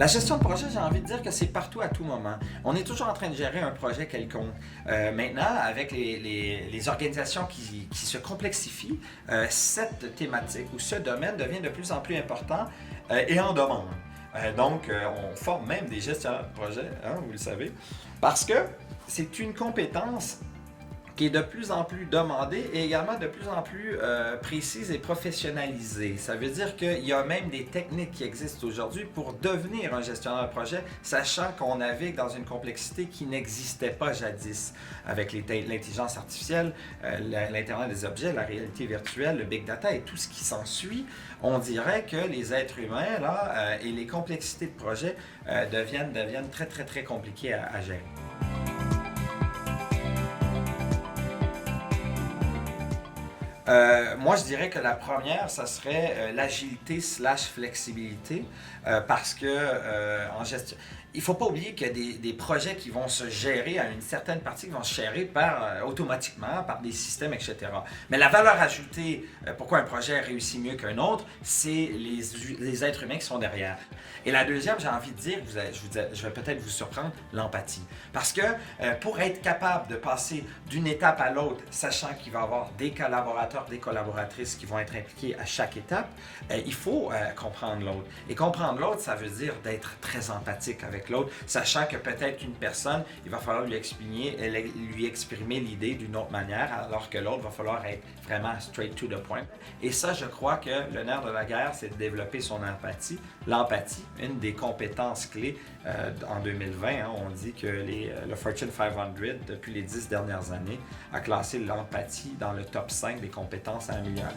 La gestion de projet, j'ai envie de dire que c'est partout à tout moment. On est toujours en train de gérer un projet quelconque. Maintenant, avec les organisations qui se complexifient, cette thématique ou ce domaine devient de plus en plus important et en demande. Donc, on forme même des gestionnaires de projet, hein, vous le savez, parce que c'est une compétence qui est de plus en plus demandée et également de plus en plus précise et professionnalisée. Ça veut dire qu'il y a même des techniques qui existent aujourd'hui pour devenir un gestionnaire de projet, sachant qu'on navigue dans une complexité qui n'existait pas jadis. Avec l'intelligence artificielle, l'Internet des objets, la réalité virtuelle, le big data et tout ce qui s'ensuit, on dirait que les êtres humains là, et les complexités de projet deviennent très, très, très compliquées à gérer. Moi, je dirais que la première, ça serait l'agilité / flexibilité, parce que en gestion, il ne faut pas oublier qu'il y a des projets qui vont se gérer à une certaine partie, qui vont se gérer automatiquement par des systèmes, etc. Mais la valeur ajoutée, pourquoi un projet réussit mieux qu'un autre, c'est les êtres humains qui sont derrière. Et la deuxième, j'ai envie de dire, je vais peut-être vous surprendre, l'empathie. Parce que pour être capable de passer d'une étape à l'autre, sachant qu'il va y avoir des collaborateurs, des collaboratrices qui vont être impliqués à chaque étape, il faut comprendre l'autre. Et comprendre l'autre, ça veut dire d'être très empathique avec l'autre, sachant que peut-être qu'une personne, il va falloir lui exprimer l'idée d'une autre manière, alors que l'autre va falloir être vraiment straight to the point. Et ça, je crois que le nerf de la guerre, c'est de développer son empathie. L'empathie, une des compétences clés en 2020, hein, on dit que le Fortune 500, depuis les 10 dernières années, a classé l'empathie dans le top 5 des compétences à améliorer.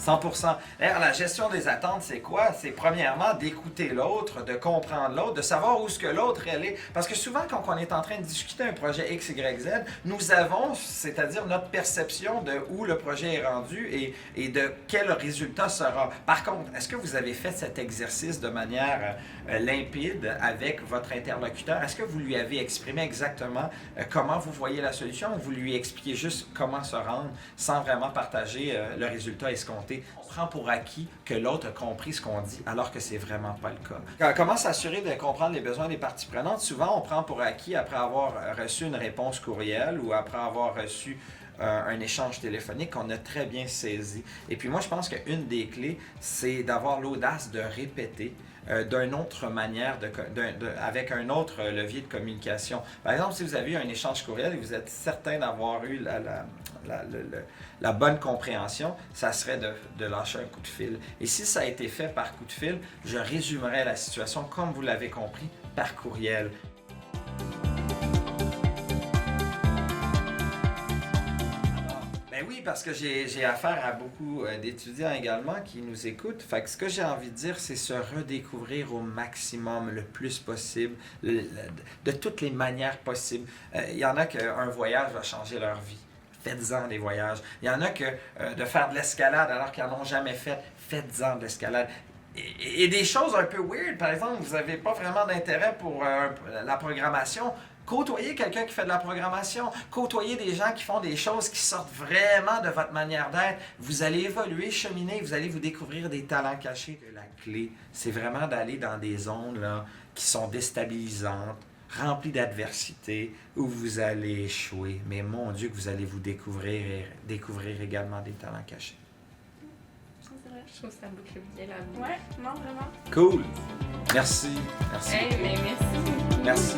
100%. D'ailleurs, la gestion des attentes, c'est quoi? C'est premièrement d'écouter l'autre, de comprendre l'autre, de savoir où est-ce que l'autre est. Parce que souvent, quand on est en train de discuter un projet X, Y, Z, nous avons, c'est-à-dire notre perception de où le projet est rendu et de quel résultat sera. Par contre, est-ce que vous avez fait cet exercice de manière limpide avec votre interlocuteur? Est-ce que vous lui avez exprimé exactement comment vous voyez la solution ou vous lui expliquez juste comment se rendre sans vraiment partager le résultat escompté? On prend pour acquis que l'autre a compris ce qu'on dit, alors que c'est vraiment pas le cas. Comment s'assurer de comprendre les besoins des parties prenantes? Souvent, on prend pour acquis après avoir reçu une réponse courriel ou après avoir reçu un échange téléphonique qu'on a très bien saisi. Et puis moi, je pense qu'une des clés, c'est d'avoir l'audace de répéter d'une autre manière, avec un autre levier de communication. Par exemple, si vous avez eu un échange courriel et vous êtes certain d'avoir eu la bonne compréhension, ça serait de lâcher un coup de fil. Et si ça a été fait par coup de fil, je résumerai la situation, comme vous l'avez compris, par courriel. Oui, parce que j'ai affaire à beaucoup d'étudiants également qui nous écoutent. Fait que ce que j'ai envie de dire, c'est se redécouvrir au maximum, le plus possible, de toutes les manières possibles. Il y en a qu'un voyage va changer leur vie. Faites-en des voyages. Il y en a que de faire de l'escalade alors qu'ils n'en ont jamais fait. Faites-en de l'escalade. Et des choses un peu weird, par exemple, vous n'avez pas vraiment d'intérêt pour la programmation. Côtoyez quelqu'un qui fait de la programmation, côtoyez des gens qui font des choses qui sortent vraiment de votre manière d'être. Vous allez évoluer, cheminer, vous allez vous découvrir des talents cachés. La clé, c'est vraiment d'aller dans des zones là, qui sont déstabilisantes, remplies d'adversité, où vous allez échouer. Mais mon Dieu, que vous allez vous découvrir et découvrir également des talents cachés. Je trouve que ça boucle bien la boucle. Ouais, non, vraiment. Cool. Merci. Merci. Hey, mais merci. Merci.